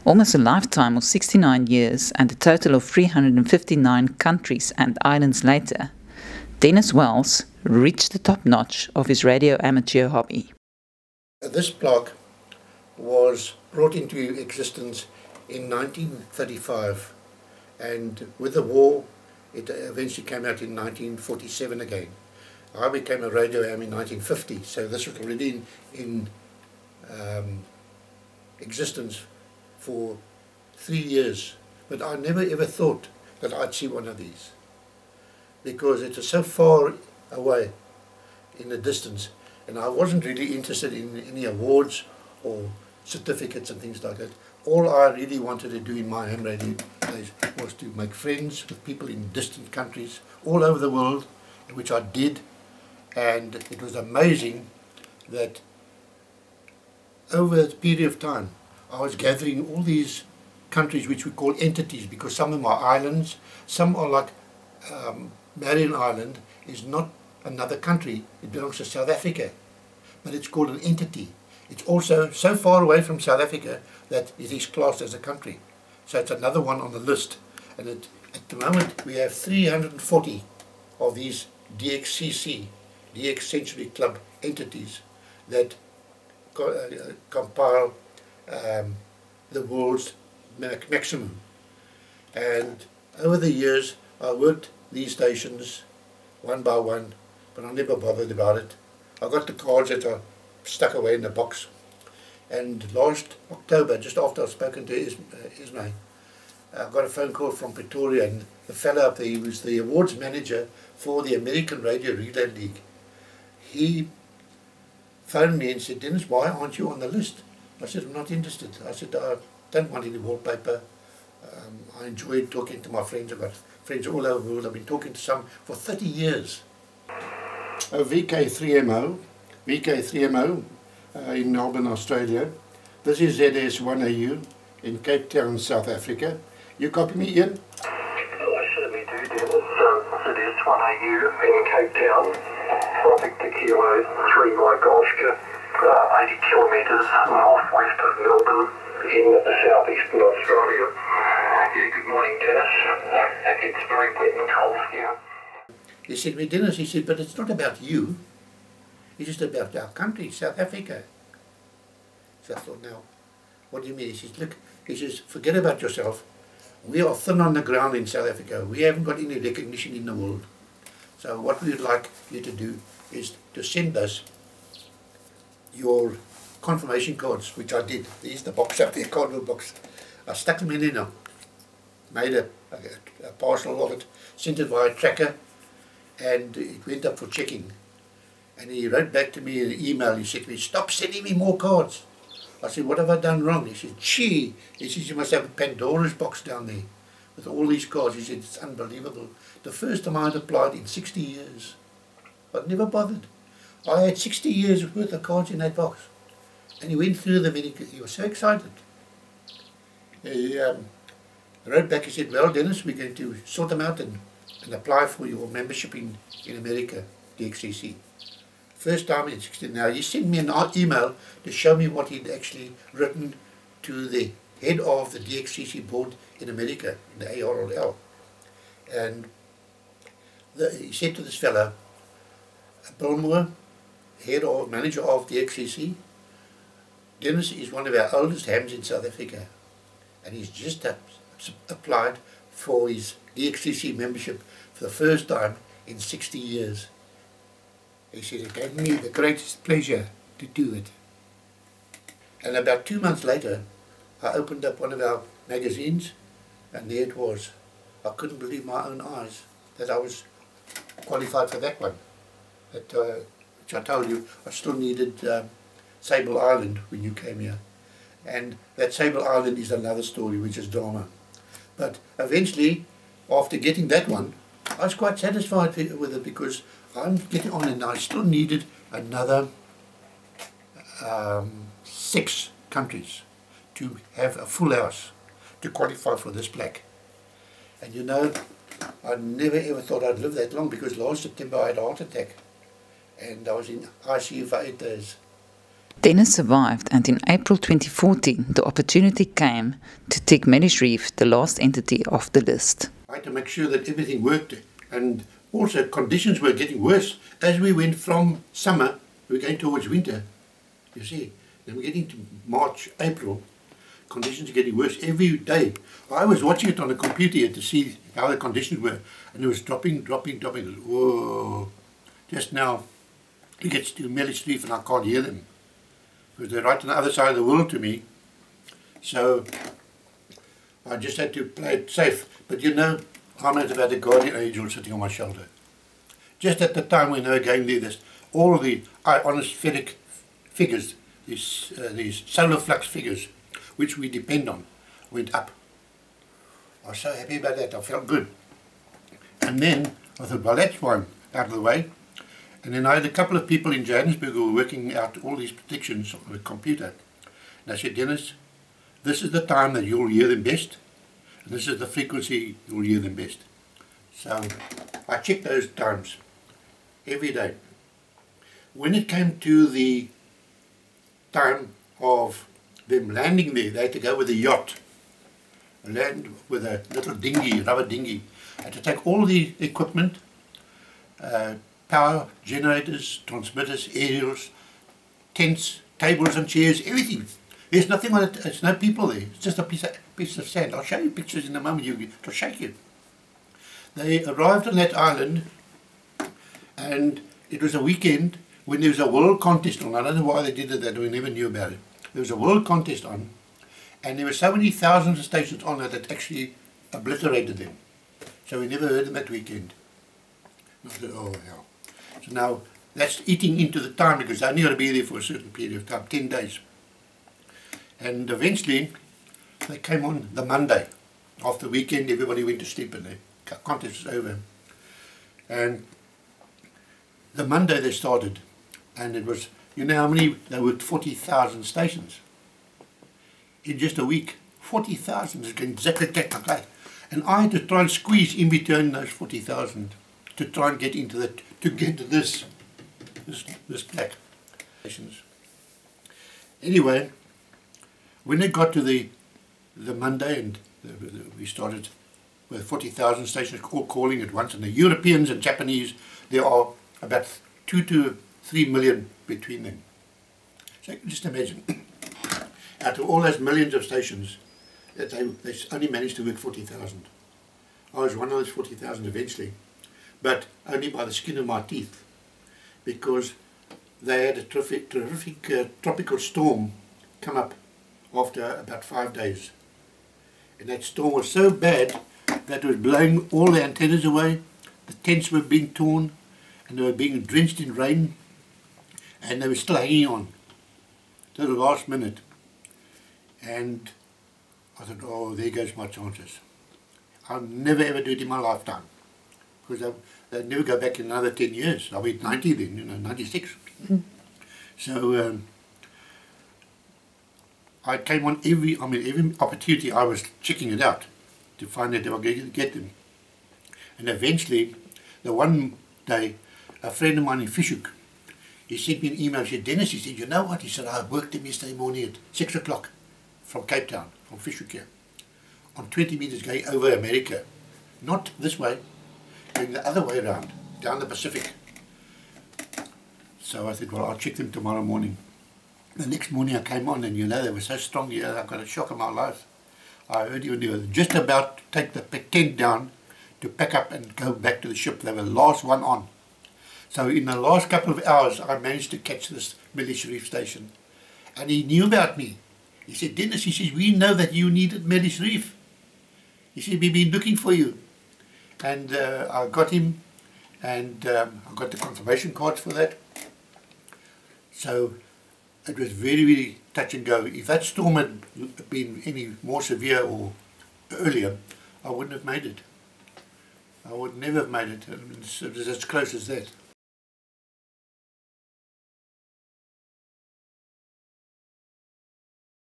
Almost a lifetime of 69 years and a total of 359 countries and islands later, Dennis Wells reached the top notch of his radio amateur hobby. This block was brought into existence in 1935, and with the war it eventually came out in 1947 again. I became a radio am in 1950, so this was already in existence for 3 years, but I never ever thought that I'd see one of these, because it was so far away in the distance, and I wasn't really interested in any awards or certificates and things like that. All I really wanted to do in my ham radio days was to make friends with people in distant countries all over the world, which I did, and it was amazing that over a period of time I was gathering all these countries which we call entities, because some of them are islands, some are like Marion Island is not another country, it belongs to South Africa, but it's called an entity. It's also so far away from South Africa that it is classed as a country. So it's another one on the list, and at the moment we have 340 of these DXCC, DX Century Club entities that compile the world's maximum. And over the years I worked these stations one by one, but I never bothered about it. I got the cards that are stuck away in the box, and last October, just after I'd spoken to Ismay, I got a phone call from Pretoria, and the fellow up there, he was the awards manager for the American Radio Relay League. He phoned me and said, "Dennis, why aren't you on the list?" I said, "I'm not interested." I said, "I don't want any wallpaper. I enjoy talking to my friends. I've got friends all over the world. I've been talking to some for 30 years. VK3MO in Melbourne, Australia. This is ZS1AU in Cape Town, South Africa. You copy me, Ian? I certainly do, Dennis. ZS1AU in Cape Town, Victor Kilo 3 Mike Oscar, 80 kilometres northwest of Melbourne in southeastern Australia. Yeah, good morning, Dennis. It's very wet and cold here. He said, "Well, Dennis," he said, "but it's not about you. It's just about our country, South Africa." So I thought, "Now, what do you mean?" He says, "Look," he says, "forget about yourself. We are thin on the ground in South Africa. We haven't got any recognition in the world. So what we would like you to do is to send us your confirmation cards," which I did. There's the box up there, cardboard box. I stuck them in there, made a parcel of it, sent it via tracker, and it went up for checking. And he wrote back to me in an email. He said to me, "Stop sending me more cards." I said, "What have I done wrong?" He said, "Gee," he says, "you must have a Pandora's box down there with all these cards." He said, "It's unbelievable. The first time I had applied in 60 years. I'd never bothered. I had 60 years worth of cards in that box." And he went through them, and he was so excited. He wrote back, he said, "Well, Dennis, we're going to sort them out and apply for your membership in America, DXCC. First time in 16. Now, he sent me an email to show me what he'd actually written to the head of the DXCC board in America, in the ARRL. And he said to this fellow, "Bill Moore, manager of DXCC, Dennis is one of our oldest hams in South Africa, and he's just applied for his DXCC membership for the first time in 60 years. He said, "It gave me the greatest pleasure to do it." And about 2 months later, I opened up one of our magazines, and there it was. I couldn't believe my own eyes that I was qualified for that one. Which I told you, I still needed Sable Island when you came here. And that Sable Island is another story, which is drama. But eventually, after getting that one, I was quite satisfied with it, because I'm getting on, and I still needed another 6 countries to have a full house to qualify for this plaque. And you know, I never ever thought I'd live that long, because last September I had a heart attack and I was in ICU for 8 days. Dennis survived, and in April 2014, the opportunity came to tick Mellish Reef, the last entity off the list. I had to make sure that everything worked, and also conditions were getting worse. As we went from summer, we were going towards winter, you see. Then we're getting to March, April, conditions are getting worse every day. I was watching it on the computer here to see how the conditions were, and it was dropping. Whoa. Just now, it gets to Mellish Reef and I can't hear them, because they're right on the other side of the world to me. So I just had to play it safe. But you know, I'm not about a guardian angel sitting on my shoulder. Just at the time when they were going there, all of the ionospheric figures, these solar flux figures, which we depend on, went up. I was so happy about that. I felt good. And then I thought, well, that's one out of the way. And then I had a couple of people in Johannesburg who were working out all these predictions on the computer. And I said, Dennis, this is the time that you'll hear them best, and this is the frequency you'll hear them best. So I checked those times every day. When it came to the time of them landing there, they had to go with a yacht, land with a little dinghy, rubber dinghy. I had to take all the equipment, power generators, transmitters, aerials, tents, tables and chairs, everything. There's nothing on it, there's no people there, it's just a piece of sand. I'll show you pictures in a moment, it'll shake you. They arrived on that island, and it was a weekend when there was a world contest on. I don't know why they did it, that we never knew about it. There was a world contest on, and there were so many thousands of stations on it that actually obliterated them. So we never heard them that weekend. And I said, oh hell. So now that's eating into the time, because they only got to be there for a certain period of time, 10 days. And eventually they came on the Monday. After the weekend, everybody went to sleep and the contest was over. And the Monday they started, and it was, you know how many, they worked 40,000 stations in just a week. 40,000 is exactly like that. And I had to try and squeeze in between those 40,000 to try and get into that, to get to this black stations. Anyway, when it got to the Monday, and we started with 40,000 stations all calling at once, and the Europeans and Japanese, there are about 2 to 3 million between them. So just imagine, out of all those millions of stations, that they only managed to work 40,000. I was one of those 40,000 eventually, but only by the skin of my teeth, because they had a terrific tropical storm come up after about 5 days. And that storm was so bad that it was blowing all the antennas away, the tents were being torn, and they were being drenched in rain, and they were still hanging on to the last minute. And I thought, oh, there goes my chances. I'll never ever do it in my lifetime, because they'd never go back in another 10 years. I'll be 90 then, you know, 96. So I came on every opportunity. I was checking it out to find out if I could get them. And eventually, the one day, a friend of mine in Fish Hoek, he sent me an email. He said, Dennis, he said, you know what? He said, I worked him yesterday morning at 6 o'clock from Cape Town, from Fish Hoek here, on 20 meters going over America. Not this way, going the other way around, down the Pacific. So I said, well, I'll check them tomorrow morning. The next morning I came on, and you know, they were so strong here, I got a shock of my life. I heard you, they were just about to take the tent down to pack up and go back to the ship. They were the last one on. So in the last couple of hours, I managed to catch this Mellish Reef station. And he knew about me. He said, Dennis, he says, we know that you needed Mellish Reef. He said, we've been looking for you. And I got him, and I got the confirmation cards for that. So it was very, very touch and go. If that storm had been any more severe or earlier, I wouldn't have made it. I would never have made it. It was as close as that.